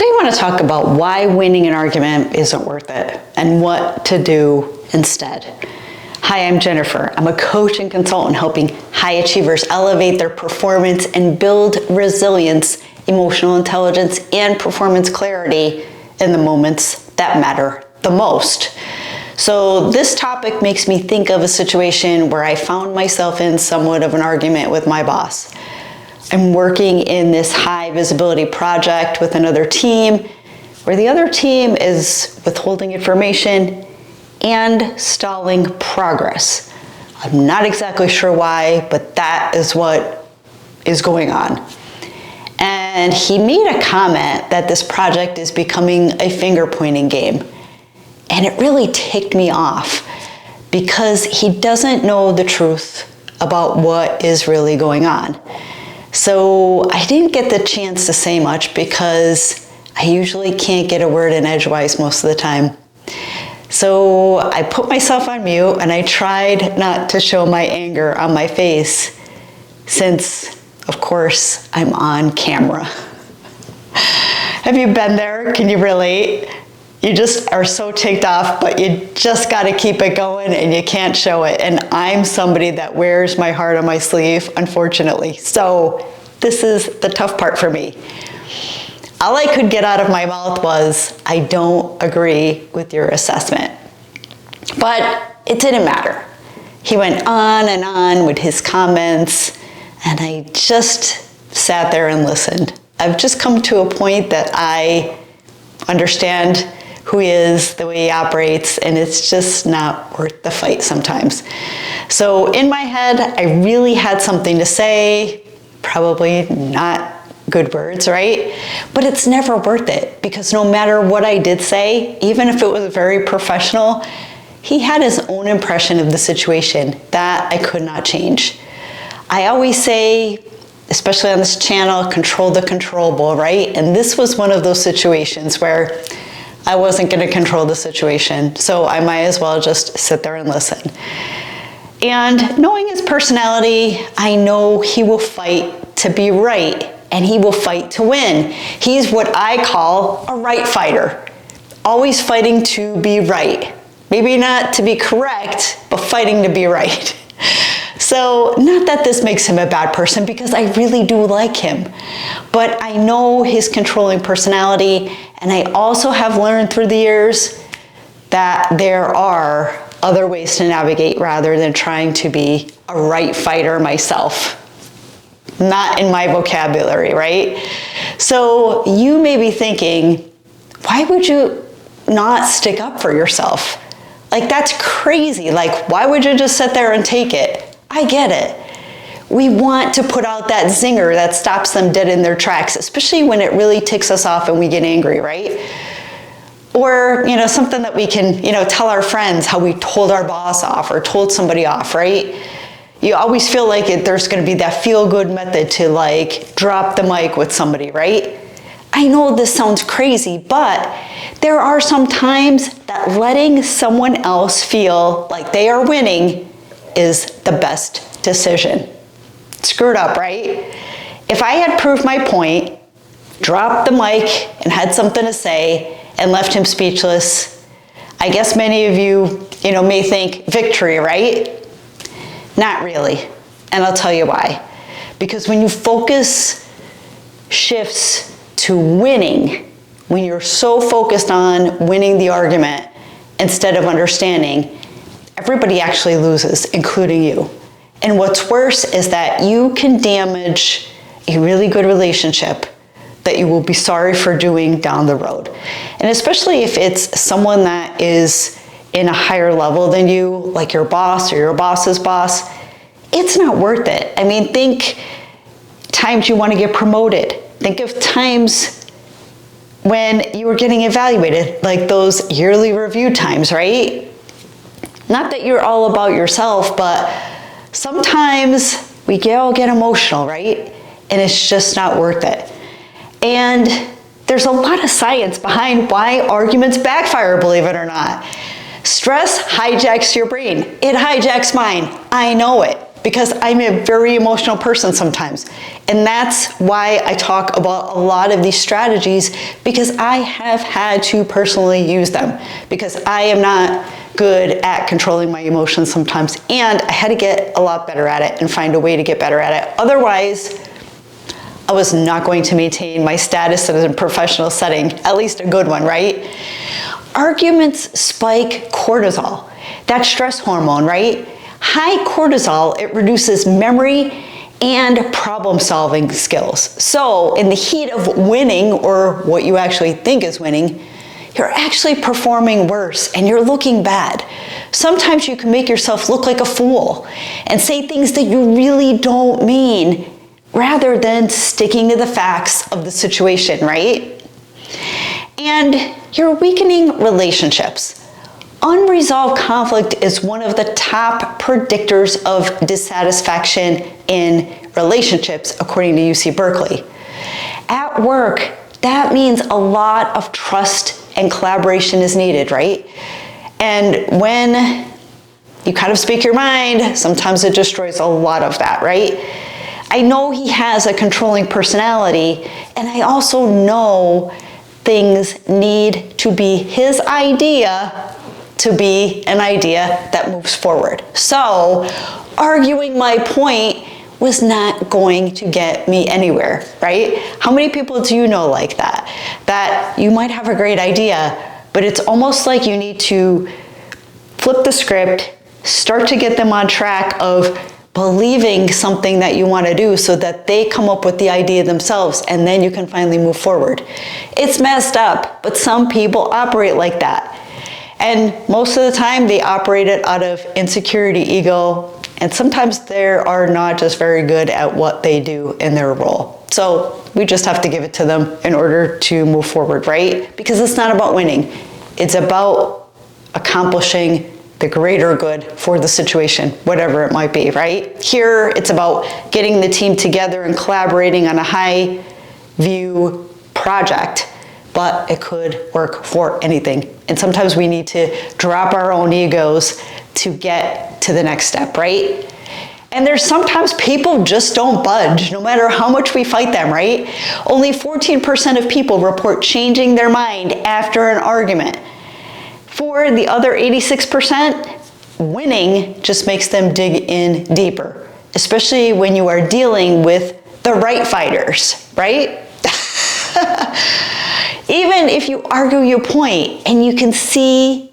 Today I want to talk about why winning an argument isn't worth it and what to do instead. Hi, I'm Jennifer. I'm a coach and consultant helping high achievers elevate their performance and build resilience, emotional intelligence, and performance clarity in the moments that matter the most. So this topic makes me think of a situation where I found myself in somewhat of an argument with my boss. I'm working in this high visibility project with another team where the other team is withholding information and stalling progress. I'm not exactly sure why, but that is what is going on. And he made a comment that this project is becoming a finger pointing game. And it really ticked me off because he doesn't know the truth about what is really going on. So I didn't get the chance to say much because I usually can't get a word in edgewise most of the time. So I put myself on mute and I tried not to show my anger on my face since, of course, I'm on camera. Have you been there? Can you relate? You just are so ticked off, but you just got to keep it going and you can't show it. And I'm somebody that wears my heart on my sleeve, unfortunately. So this is the tough part for me. All I could get out of my mouth was, I don't agree with your assessment. But it didn't matter. He went on and on with his comments, and I just sat there and listened. I've just come to a point that I understand who he is, the way he operates, and it's just not worth the fight sometimes. So in my head, I really had something to say, probably not good words, right? But it's never worth it because no matter what I did say, even if it was very professional, he had his own impression of the situation that I could not change. I always say, especially on this channel, control the controllable, right? And this was one of those situations where I wasn't going to control the situation, so I might as well just sit there and listen. And knowing his personality, I know he will fight to be right, and he will fight to win. He's what I call a right fighter, always fighting to be right. Maybe not to be correct, but fighting to be right. So not that this makes him a bad person because I really do like him, but I know his controlling personality, and I also have learned through the years that there are other ways to navigate rather than trying to be a right fighter myself. Not in my vocabulary, right? So you may be thinking, why would you not stick up for yourself? Like, that's crazy. Like, why would you just sit there and take it? I get it. We want to put out that zinger that stops them dead in their tracks, especially when it really ticks us off and we get angry, right? Or, something that we can, tell our friends how we told our boss off or told somebody off, right? You always feel like there's going to be that feel-good method to like drop the mic with somebody, right? I know this sounds crazy, but there are some times that letting someone else feel like they are winning is the best decision. Screwed up, right? If I had proved my point, dropped the mic and had something to say and left him speechless, I guess many of you, may think victory, right? Not really. And I'll tell you why. Because when you focus shifts to winning, when you're so focused on winning the argument instead of understanding, everybody actually loses, including you. And what's worse is that you can damage a really good relationship that you will be sorry for doing down the road. And especially if it's someone that is in a higher level than you, like your boss or your boss's boss, it's not worth it. I mean, think times you want to get promoted. Think of times when you were getting evaluated, like those yearly review times, right? Not that you're all about yourself, but sometimes we all get emotional, right? And it's just not worth it. And there's a lot of science behind why arguments backfire, believe it or not. Stress hijacks your brain. It hijacks mine. I know it. because I'm a very emotional person sometimes. And that's why I talk about a lot of these strategies, because I have had to personally use them, because I am not good at controlling my emotions sometimes, and I had to get a lot better at it and find a way to get better at it. Otherwise, I was not going to maintain my status in a professional setting, at least a good one, right? Arguments spike cortisol, that stress hormone, right? High cortisol, it reduces memory and problem-solving skills. So in the heat of winning, or what you actually think is winning, you're actually performing worse and you're looking bad. Sometimes you can make yourself look like a fool and say things that you really don't mean, rather than sticking to the facts of the situation, right? And you're weakening relationships. Unresolved conflict is one of the top predictors of dissatisfaction in relationships, according to UC Berkeley. At work, that means a lot of trust and collaboration is needed, right? And when you kind of speak your mind, sometimes it destroys a lot of that, right? I know he has a controlling personality, and I also know things need to be his idea to be an idea that moves forward. So arguing my point was not going to get me anywhere, right? How many people do you know like that? That you might have a great idea, but it's almost like you need to flip the script, start to get them on track of believing something that you want to do so that they come up with the idea themselves, and then you can finally move forward. It's messed up, but some people operate like that. And most of the time they operate it out of insecurity, ego, and sometimes they are not just very good at what they do in their role. So we just have to give it to them in order to move forward, right? Because it's not about winning. It's about accomplishing the greater good for the situation, whatever it might be, right? Here, it's about getting the team together and collaborating on a high view project, but it could work for anything. And sometimes we need to drop our own egos to get to the next step, right? And there's sometimes people just don't budge, no matter how much we fight them, right? Only 14% of people report changing their mind after an argument. For the other 86%, winning just makes them dig in deeper, especially when you are dealing with the right fighters, right? Even if you argue your point and you can see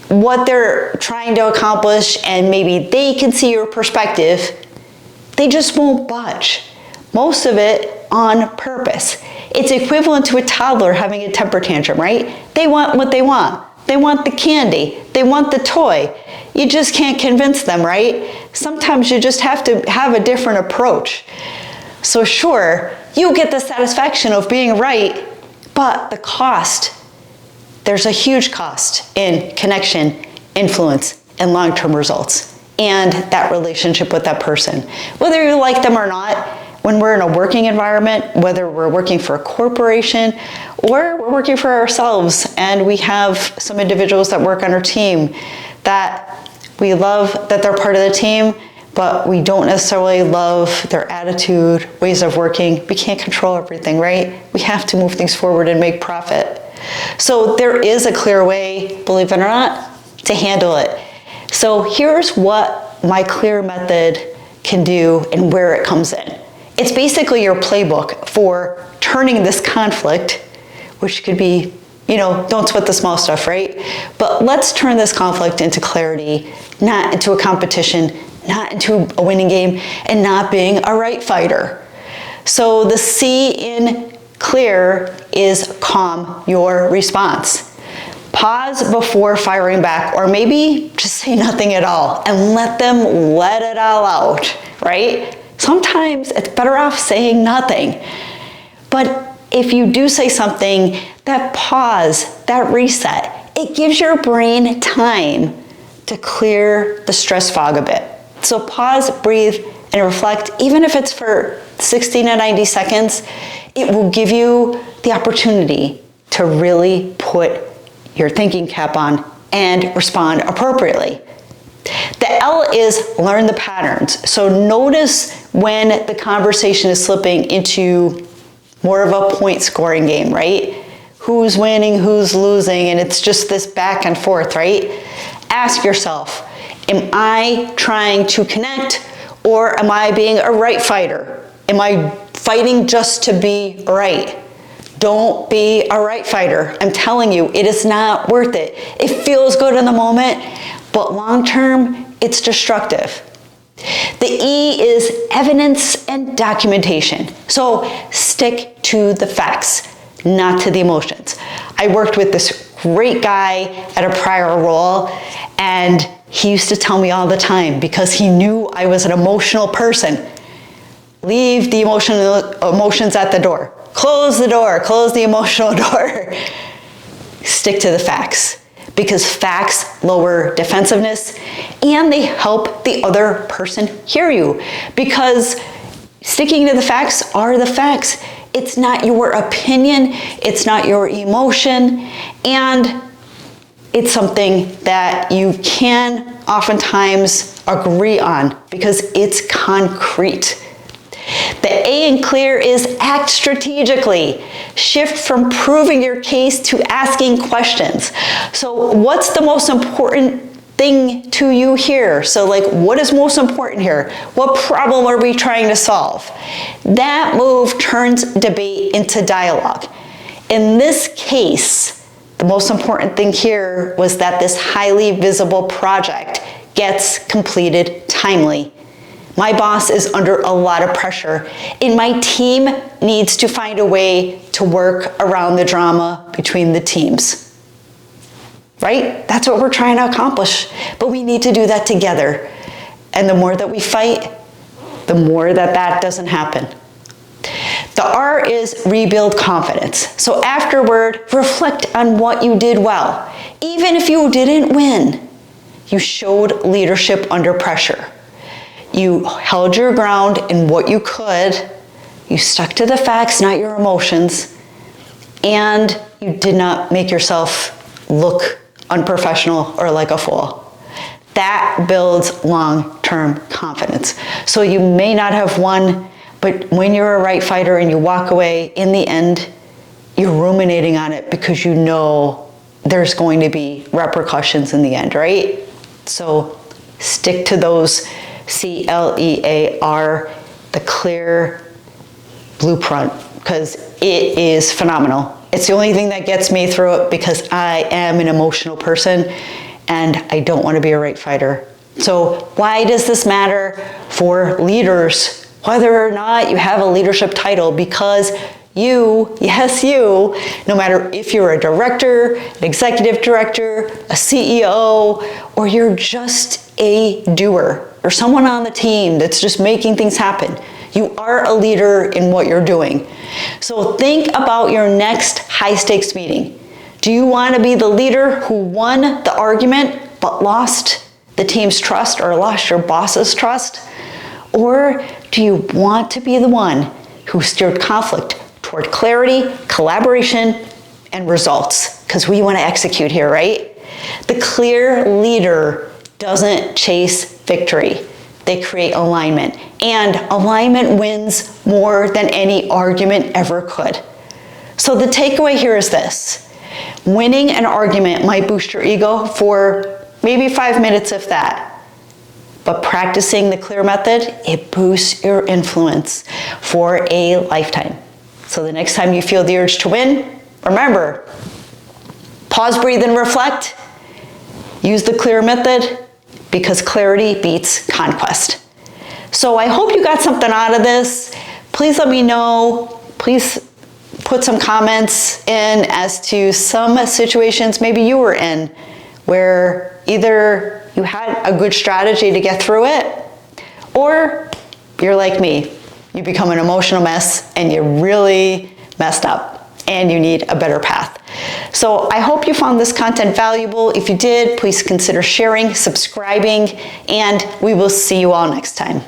what they're trying to accomplish and maybe they can see your perspective, they just won't budge. Most of it on purpose. It's equivalent to a toddler having a temper tantrum, right? They want what they want. They want the candy. They want the toy. You just can't convince them, right? Sometimes you just have to have a different approach. So sure, you get the satisfaction of being right, but the cost, there's a huge cost in connection, influence, and long-term results, and that relationship with that person. Whether you like them or not, when we're in a working environment, whether we're working for a corporation or we're working for ourselves, and we have some individuals that work on our team that we love that they're part of the team, but we don't necessarily love their attitude, ways of working. We can't control everything, right? We have to move things forward and make profit. So there is a clear way, believe it or not, to handle it. So here's what my clear method can do and where it comes in. It's basically your playbook for turning this conflict, which could be, don't sweat the small stuff, right? But let's turn this conflict into clarity, not into a competition, not into a winning game, and not being a right fighter. So the C in clear is calm your response. Pause before firing back, or maybe just say nothing at all and let them let it all out, right? Sometimes it's better off saying nothing. But if you do say something, that pause, that reset, it gives your brain time to clear the stress fog a bit. So pause, breathe, and reflect. Even if it's for 60 to 90 seconds, it will give you the opportunity to really put your thinking cap on and respond appropriately. The L is learn the patterns. So notice when the conversation is slipping into more of a point scoring game, right? Who's winning, who's losing, and it's just this back and forth, right? Ask yourself, am I trying to connect, or am I being a right fighter? Am I fighting just to be right? Don't be a right fighter. I'm telling you, it is not worth it. It feels good in the moment, but long term, it's destructive. The E is evidence and documentation. So stick to the facts, not to the emotions. I worked with this great guy at a prior role, and he used to tell me all the time, because he knew I was an emotional person, leave the emotions at the door. Close the door, close the emotional door. Stick to the facts, because facts lower defensiveness and they help the other person hear you, because sticking to the facts are the facts. It's not your opinion, it's not your emotion, and it's something that you can oftentimes agree on because it's concrete. The A in clear is act strategically. Shift from proving your case to asking questions. So what's the most important thing to you here? So like, what is most important here? What problem are we trying to solve? That move turns debate into dialogue. In this case, the most important thing here was that this highly visible project gets completed timely. My boss is under a lot of pressure, and my team needs to find a way to work around the drama between the teams. Right? That's what we're trying to accomplish, but we need to do that together. And the more that we fight, the more that that doesn't happen. The R is rebuild confidence. So afterward, reflect on what you did well. Even if you didn't win, you showed leadership under pressure. You held your ground in what you could. You stuck to the facts, not your emotions. And you did not make yourself look unprofessional or like a fool. That builds long-term confidence. So you may not have won, but when you're a right fighter and you walk away, in the end, you're ruminating on it because you know there's going to be repercussions in the end, right? So stick to those CLEAR, the clear blueprint, because it is phenomenal. It's the only thing that gets me through it, because I am an emotional person and I don't want to be a right fighter. So why does this matter for leaders, whether or not you have a leadership title? Because you, yes you, no matter if you're a director, an executive director, a CEO, or you're just a doer, or someone on the team that's just making things happen, you are a leader in what you're doing. So think about your next high-stakes meeting. Do you want to be the leader who won the argument but lost the team's trust or lost your boss's trust? Or do you want to be the one who steered conflict toward clarity, collaboration, and results? Because we want to execute here, right? The clear leader doesn't chase victory. They create alignment. And alignment wins more than any argument ever could. So the takeaway here is this. Winning an argument might boost your ego for maybe 5 minutes, if that. But practicing the clear method, it boosts your influence for a lifetime. So the next time you feel the urge to win, remember, pause, breathe, and reflect. Use the clear method, because clarity beats conquest. So I hope you got something out of this. Please let me know. Please put some comments in as to some situations maybe you were in where either you had a good strategy to get through it, or you're like me. You become an emotional mess and you really messed up and you need a better path. So I hope you found this content valuable. If you did, please consider sharing, subscribing, and we will see you all next time.